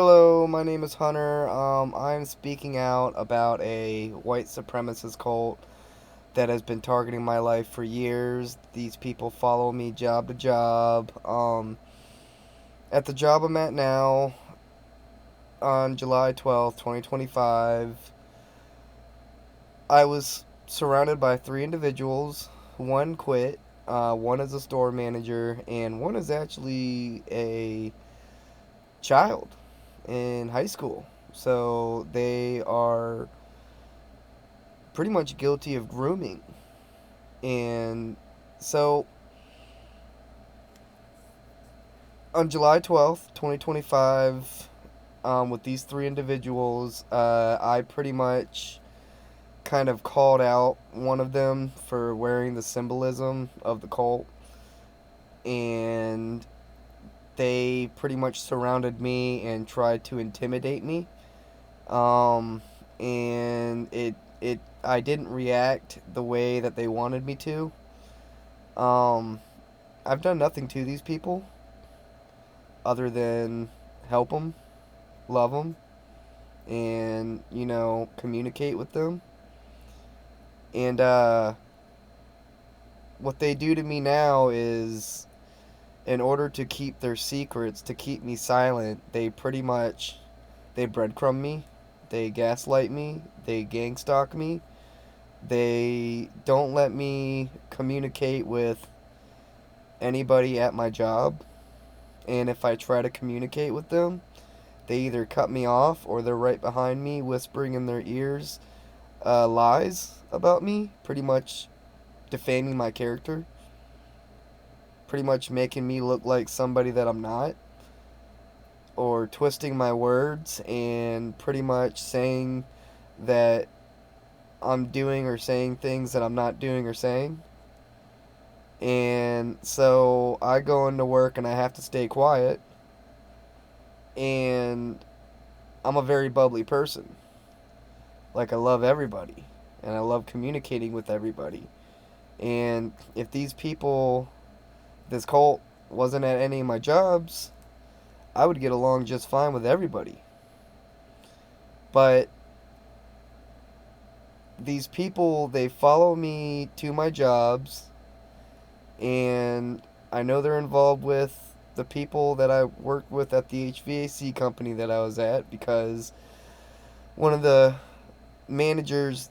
Hello, my name is Hunter. I'm speaking out about a white supremacist cult that has been targeting my life for years. These people follow me job to job. At the job I'm at now, on July 12th, 2025, I was surrounded by three individuals. One quit, one is a store manager, and one is actually a child in high school. So they are pretty much guilty of grooming. And so on July 12th, 2025, with these three individuals, I pretty much kind of called out one of them for wearing the symbolism of the cult. And they pretty much surrounded me and tried to intimidate me. Um, and I didn't react the way that they wanted me to. Um, I've done nothing to these people other than help them, love them, and, communicate with them. And what they do to me now is, in order to keep their secrets, to keep me silent, they breadcrumb me, they gaslight me, they gang stalk me, they don't let me communicate with anybody at my job. And if I try to communicate with them, they either cut me off or they're right behind me whispering in their ears lies about me, pretty much defaming my character, pretty much making me look like somebody that I'm not, or twisting my words and pretty much saying that I'm doing or saying things that I'm not doing or saying. And so I go into work and I have to stay quiet. And I'm a very bubbly person. Like, I love everybody. And I love communicating with everybody. And if these people, this cult, wasn't at any of my jobs, I would get along just fine with everybody. But these people, they follow me to my jobs, and I know they're involved with the people that I worked with at the HVAC company that I was at, because one of the managers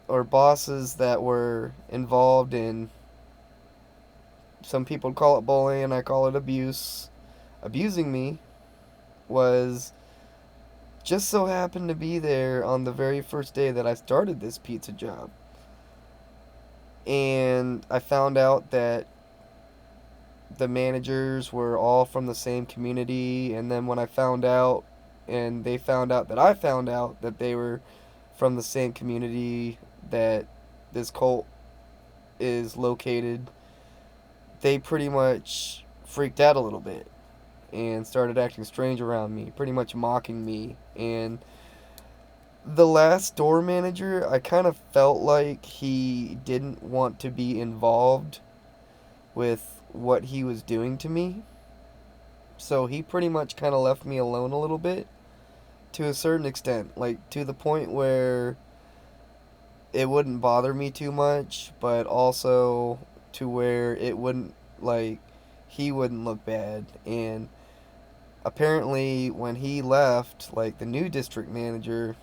or bosses that were involved in, some people call it bullying, I call it abuse, abusing me, was just so happened to be there on the very first day that I started this pizza job. And I found out that the managers were all from the same community. And then when I found out, and they found out that I found out that they were from the same community that this cult is located, they pretty much freaked out a little bit and started acting strange around me, pretty much mocking me. And the last store manager, I kind of felt like he didn't want to be involved with what he was doing to me. So he pretty much kind of left me alone a little bit, to a certain extent. Like, to the point where it wouldn't bother me too much, but also to where it wouldn't, like, he wouldn't look bad. And apparently, when he left, like, the new district manager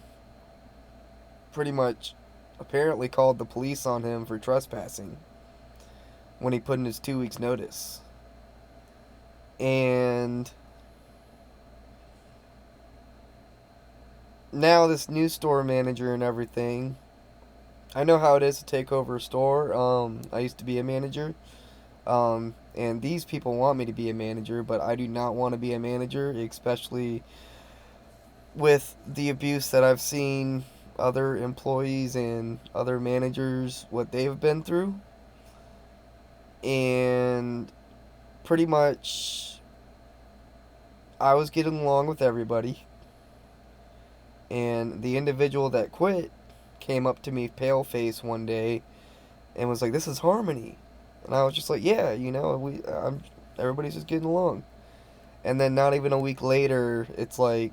pretty much apparently called the police on him for trespassing when he put in his 2 weeks notice. And now this new store manager and everything, I know how it is to take over a store. I used to be a manager. And these people want me to be a manager, but I do not want to be a manager, especially with the abuse that I've seen other employees and other managers, what they've been through. And pretty much, I was getting along with everybody. And the individual that quit came up to me pale face one day and was like, "This is harmony." And I was just like, "Yeah, everybody's just getting along." And then not even a week later, it's like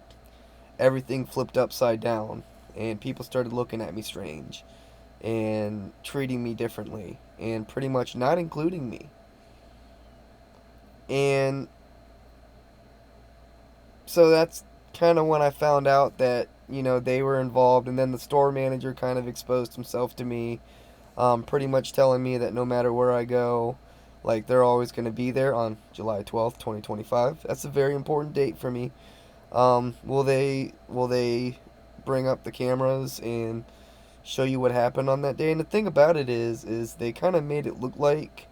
everything flipped upside down, and people started looking at me strange and treating me differently and pretty much not including me. And so that's kind of when I found out that, they were involved. And then the store manager kind of exposed himself to me, pretty much telling me that no matter where I go, like, they're always going to be there on July 12th, 2025. That's a very important date for me. Will they bring up the cameras and show you what happened on that day? And the thing about it is they kind of made it look like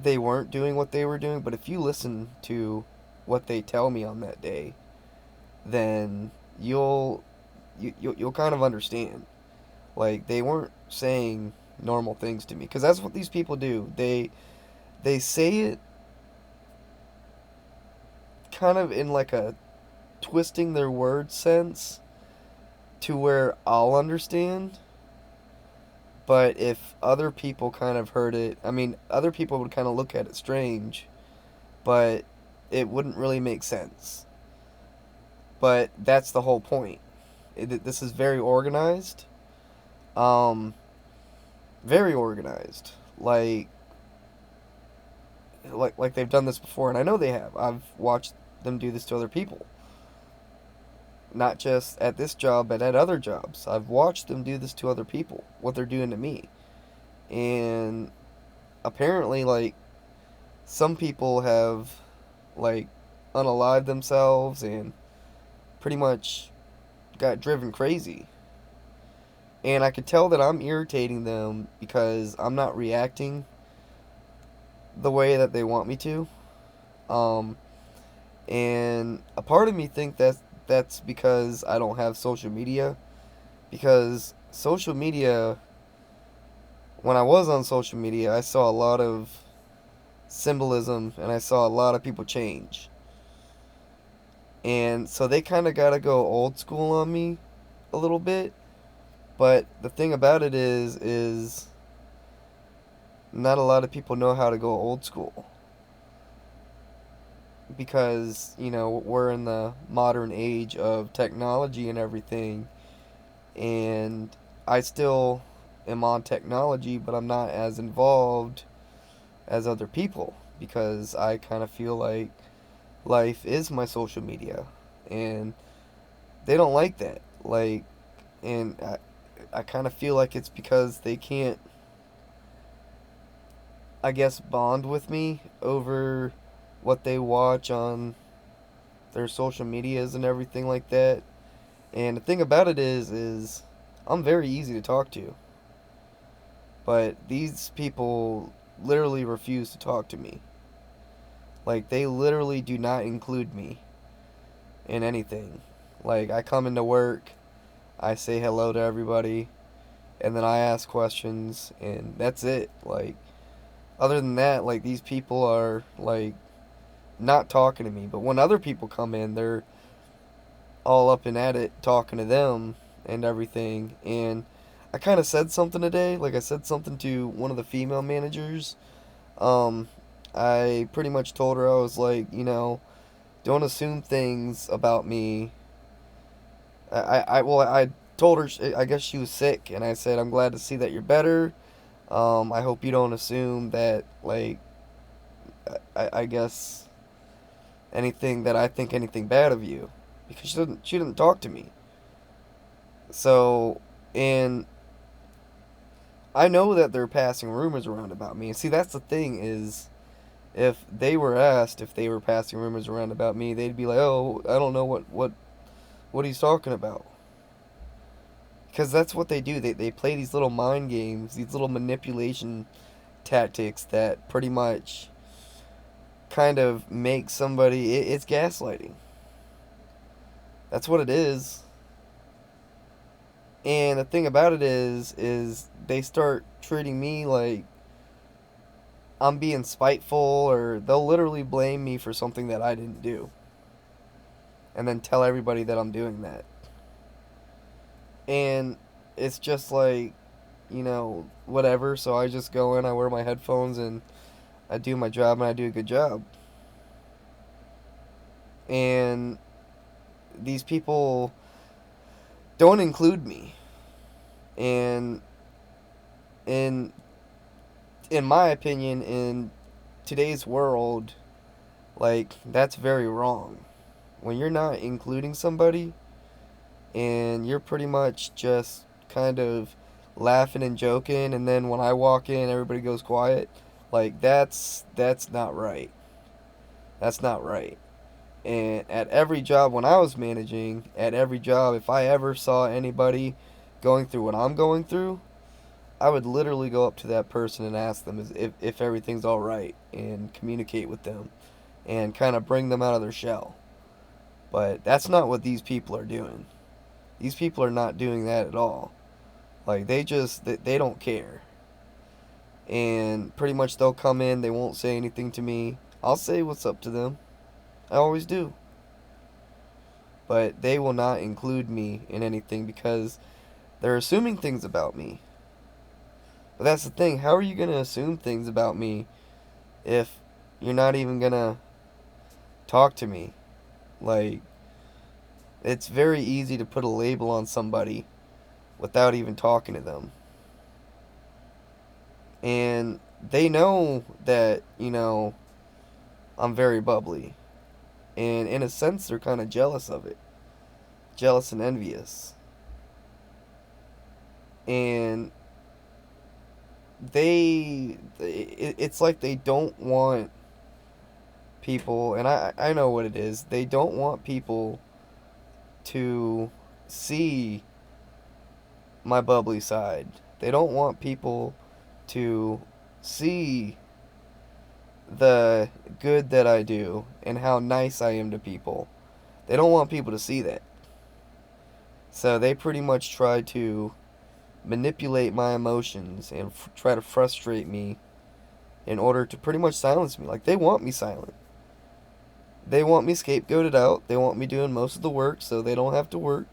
they weren't doing what they were doing, but if you listen to what they tell me on that day, then you'll kind of understand. Like, they weren't saying normal things to me, because that's what these people do. They say it kind of in like a twisting their word sense to where I'll understand. But if other people kind of heard it, I mean, other people would kind of look at it strange, but it wouldn't really make sense. But that's the whole point. This is very organized. Um, very organized. Like they've done this before, and I know they have. I've watched them do this to other people. Not just at this job, but at other jobs. I've watched them do this to other people, what they're doing to me. And apparently, like, some people have, like, unalived themselves and pretty much got driven crazy. And I could tell that I'm irritating them because I'm not reacting the way that they want me to. Um, and a part of me think that's because I don't have social media. Because social media, when I was on social media, I saw a lot of symbolism and I saw a lot of people change. And so they kind of got to go old school on me a little bit. But the thing about it is not a lot of people know how to go old school. Because, we're in the modern age of technology and everything. And I still am on technology, but I'm not as involved as other people. Because I kind of feel like life is my social media. And they don't like that. Like, and I kind of feel like it's because they can't, I guess, bond with me over what they watch on their social medias and everything like that. And the thing about it is I'm very easy to talk to. But these people literally refuse to talk to me. Like, they literally do not include me in anything. Like, I come into work, I say hello to everybody, and then I ask questions, and that's it. Like, other than that, like, these people are, like, not talking to me. But when other people come in, they're all up and at it talking to them and everything. And I kind of said something today. Like, I said something to one of the female managers. Um, I pretty much told her, I was like, don't assume things about me. I told her, I guess she was sick, and I said, I'm glad to see that you're better. I hope you don't assume that, like, I guess anything that I think anything bad of you, because she didn't talk to me. So, and I know that they're passing rumors around about me. And see, that's the thing is, if they were asked if they were passing rumors around about me, they'd be like, "Oh, I don't know what he's talking about." Because that's what they do. They play these little mind games, these little manipulation tactics that pretty much kind of make somebody. It's gaslighting. That's what it is. And the thing about it is they start treating me like I'm being spiteful, or they'll literally blame me for something that I didn't do. And then tell everybody that I'm doing that. And it's just like, whatever. So I just go in, I wear my headphones, and I do my job, and I do a good job. And these people don't include me. And in in my opinion, in today's world, like, that's very wrong. When you're not including somebody and you're pretty much just kind of laughing and joking, and then when I walk in everybody goes quiet, like, that's not right. That's not right. And at every job when I was managing, at every job, if I ever saw anybody going through what I'm going through, I would literally go up to that person and ask them if everything's all right, and communicate with them and kind of bring them out of their shell. But that's not what these people are doing. These people are not doing that at all. Like, they don't care. And pretty much they'll come in, they won't say anything to me. I'll say what's up to them. I always do. But they will not include me in anything because they're assuming things about me. But that's the thing. How are you going to assume things about me if you're not even going to talk to me? Like, it's very easy to put a label on somebody without even talking to them. And they know that, I'm very bubbly. And in a sense, they're kind of jealous of it. Jealous and envious. And it's like they don't want people, and I know what it is. They don't want people to see my bubbly side. They don't want people to see the good that I do and how nice I am to people. They don't want people to see that. So they pretty much try to manipulate my emotions and try to frustrate me in order to pretty much silence me. Like, they want me silent. They want me scapegoated out. They want me doing most of the work so they don't have to work.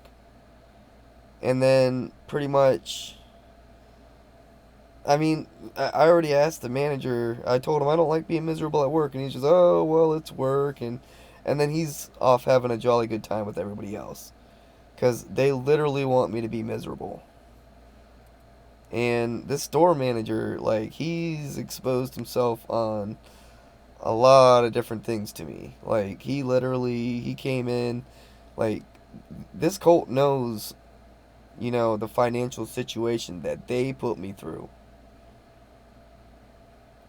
And then pretty much, I mean, I already asked the manager. I told him I don't like being miserable at work, and he's just, oh, well, it's work, and then he's off having a jolly good time with everybody else, because they literally want me to be miserable. And this store manager, like, he's exposed himself on a lot of different things to me. Like, he came in, like, this cult knows, the financial situation that they put me through.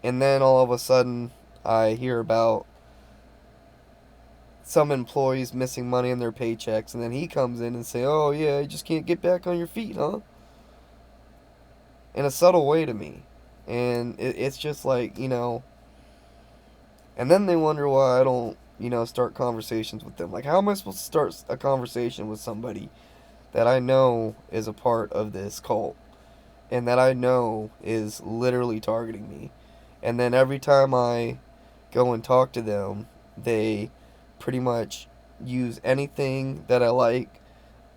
And then all of a sudden, I hear about some employees missing money in their paychecks, and then he comes in and say, "Oh yeah, you just can't get back on your feet, huh?" In a subtle way to me, and it's just like, And then they wonder why I don't, start conversations with them. Like, how am I supposed to start a conversation with somebody that I know is a part of this cult, and that I know is literally targeting me? And then every time I go and talk to them, they pretty much use anything that I like,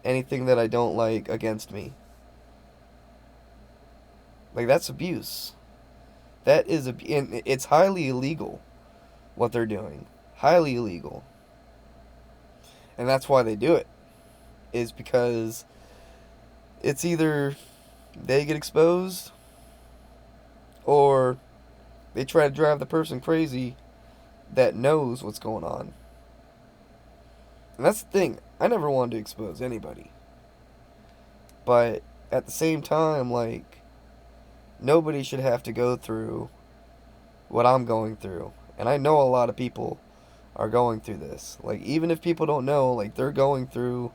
anything that I don't like against me. Like, that's abuse. And it's highly illegal what they're doing. Highly illegal. And that's why they do it. Is because it's either they get exposed, or they try to drive the person crazy that knows what's going on. And that's the thing. I never wanted to expose anybody. But at the same time, like, nobody should have to go through what I'm going through. And I know a lot of people are going through this. Like, even if people don't know, like, they're going through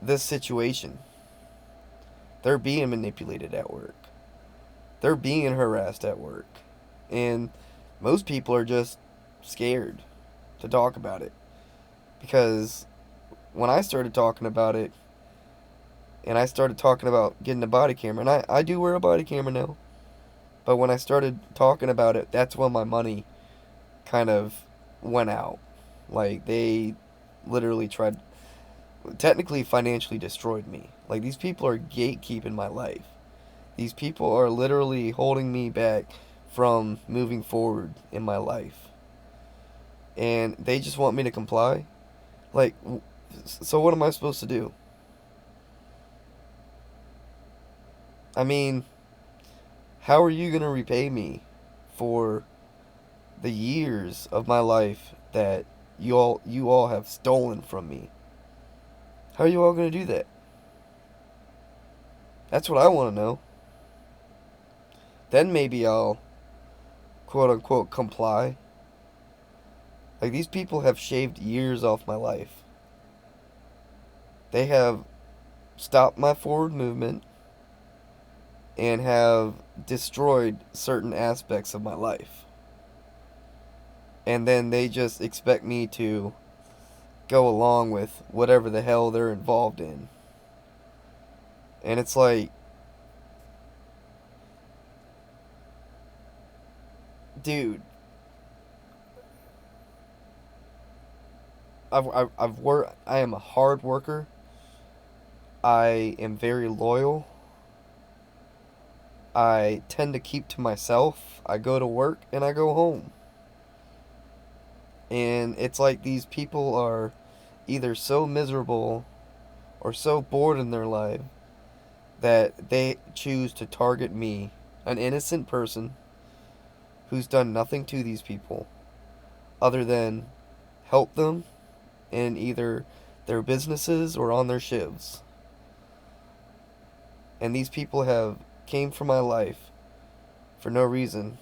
this situation. They're being manipulated at work. They're being harassed at work. And most people are just scared to talk about it. Because when I started talking about it, and I started talking about getting a body camera, and I do wear a body camera now, but when I started talking about it, that's when my money kind of went out. Like, they literally tried, technically financially destroyed me. Like, these people are gatekeeping my life. These people are literally holding me back from moving forward in my life. And they just want me to comply. Like, so what am I supposed to do? I mean, how are you going to repay me for the years of my life that you all have stolen from me? How are you all going to do that? That's what I want to know. Then maybe I'll quote unquote comply. Like, these people have shaved years off my life. They have stopped my forward movement and have destroyed certain aspects of my life. And then they just expect me to go along with whatever the hell they're involved in. And it's like, dude, I've worked. I am a hard worker. I am very loyal. I tend to keep to myself. I go to work and I go home. And it's like these people are either so miserable or so bored in their life that they choose to target me, an innocent person who's done nothing to these people other than help them in either their businesses or on their shivs. And these people have came from my life for no reason.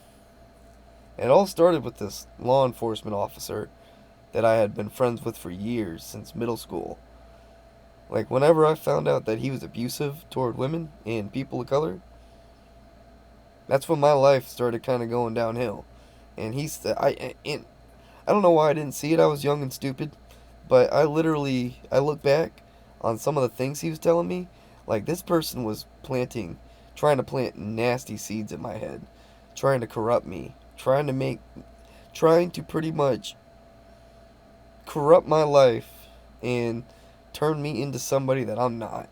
It all started with this law enforcement officer that I had been friends with for years, since middle school. Like, whenever I found out that he was abusive toward women and people of color, that's when my life started kind of going downhill. And I don't know why I didn't see it. I was young and stupid, but I look back on some of the things he was telling me. Like, this person was trying to plant nasty seeds in my head, trying to corrupt me, trying to pretty much corrupt my life and turn me into somebody that I'm not.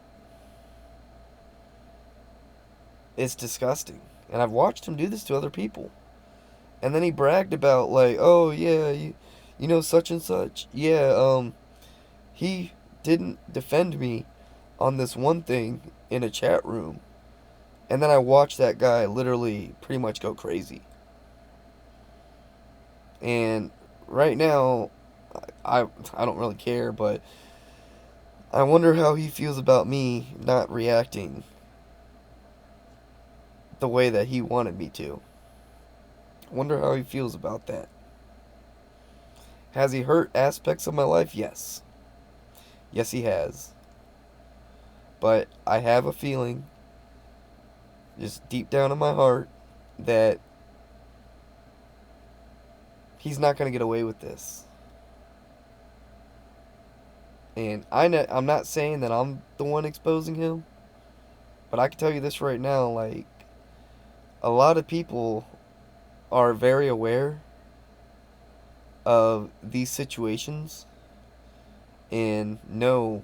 It's disgusting. And I've watched him do this to other people. And then he bragged about, like, oh yeah, you know, such and such. Yeah, he didn't defend me on this one thing in a chat room. And then I watched that guy literally pretty much go crazy. And right now, I don't really care, but I wonder how he feels about me not reacting the way that he wanted me to. I wonder how he feels about that. Has he hurt aspects of my life? Yes. Yes, he has. But I have a feeling, just deep down in my heart, that he's not going to get away with this. And I'm not saying that I'm the one exposing him, but I can tell you this right now, like, a lot of people are very aware of these situations and know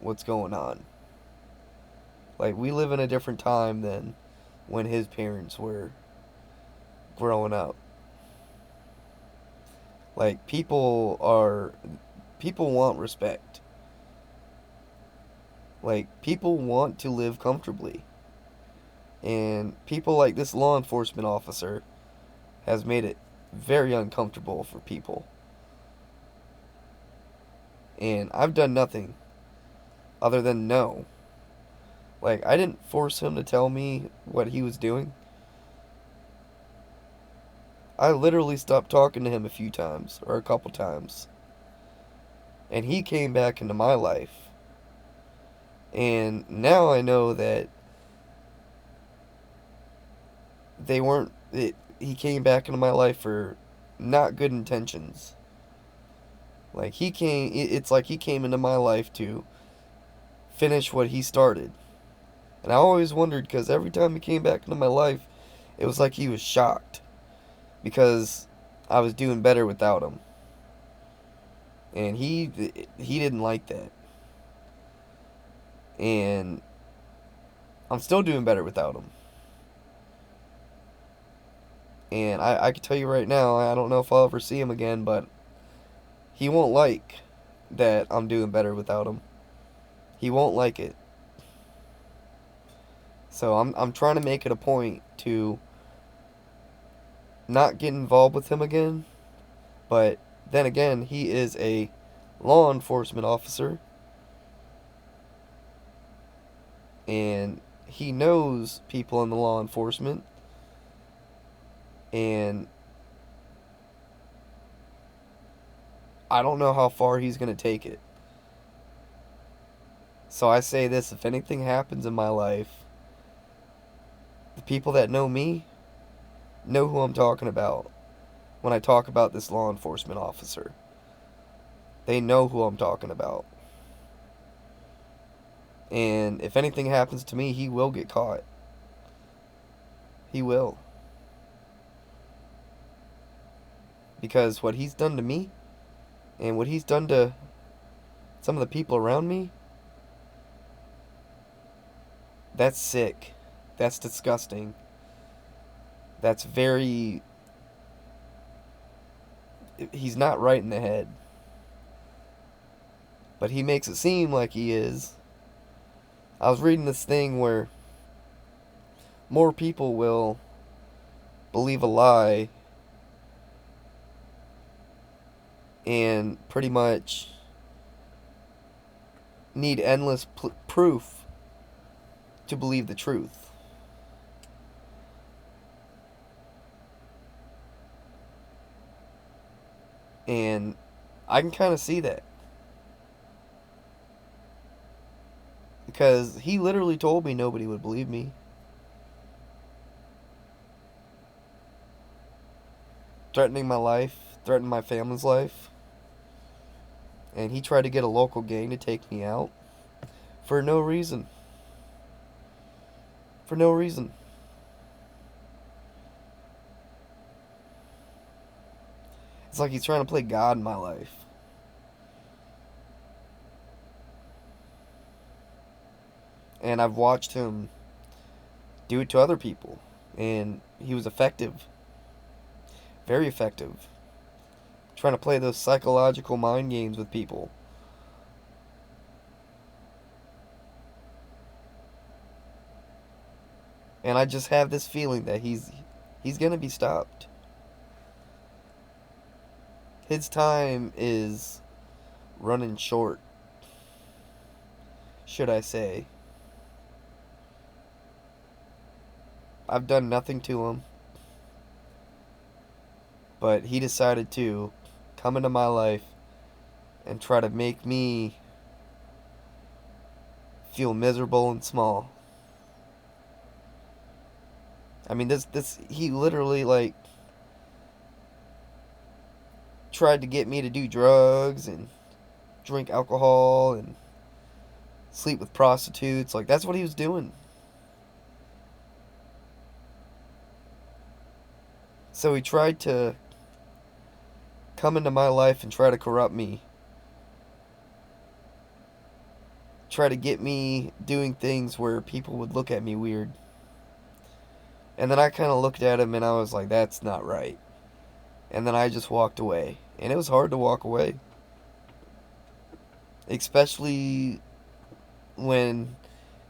what's going on. Like, we live in a different time than when his parents were growing up. Like, people want respect. Like, people want to live comfortably. And people like this law enforcement officer has made it very uncomfortable for people. And I've done nothing other than no. Like, I didn't force him to tell me what he was doing. I literally stopped talking to him a few times, or a couple times. And he came back into my life. And now I know that he came back into my life for not good intentions. Like, it's like he came into my life to finish what he started. And I always wondered, because every time he came back into my life, it was like he was shocked. Because I was doing better without him. And he didn't like that. And I'm still doing better without him. And I can tell you right now, I don't know if I'll ever see him again, but he won't like that I'm doing better without him. He won't like it. So I'm trying to make it a point to not get involved with him again. But then again, he is a law enforcement officer, and he knows people in the law enforcement, and I don't know how far he's going to take it. So I say this, if anything happens in my life, the people that know me know who I'm talking about when I talk about this law enforcement officer. They know who I'm talking about. And if anything happens to me, he will get caught. He will. Because what he's done to me, and what he's done to some of the people around me, that's sick. That's disgusting. That's very... He's not right in the head. But he makes it seem like he is. I was reading this thing where more people will believe a lie and pretty much need endless proof to believe the truth. And I can kind of see that. Because he literally told me nobody would believe me. Threatening my life, threatening my family's life. And he tried to get a local gang to take me out. For no reason. For no reason. It's like he's trying to play God in my life. And I've watched him do it to other people. And he was effective. Very effective. Trying to play those psychological mind games with people. And I just have this feeling that he's going to be stopped. His time is running short, should I say. I've done nothing to him. But he decided to come into my life and try to make me feel miserable and small. I mean, he literally, like, tried to get me to do drugs and drink alcohol and sleep with prostitutes. Like, that's what he was doing. So he tried to come into my life and try to corrupt me. Try to get me doing things where people would look at me weird. And then I kind of looked at him and I was like, that's not right. And then I just walked away. And it was hard to walk away. Especially when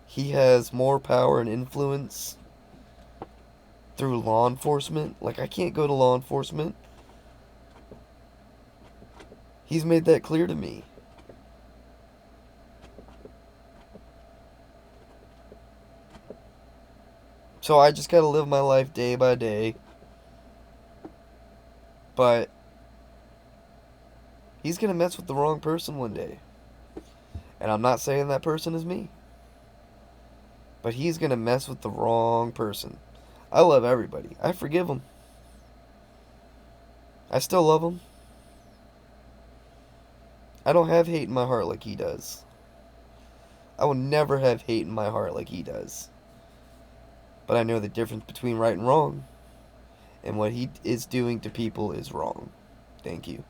he has more power and influence through law enforcement. Like, I can't go to law enforcement. He's made that clear to me. So I just gotta live my life day by day. But he's gonna mess with the wrong person one day. And I'm not saying that person is me. But he's gonna mess with the wrong person. I love everybody. I forgive him. I still love him. I don't have hate in my heart like he does. I will never have hate in my heart like he does. But I know the difference between right and wrong. And what he is doing to people is wrong. Thank you.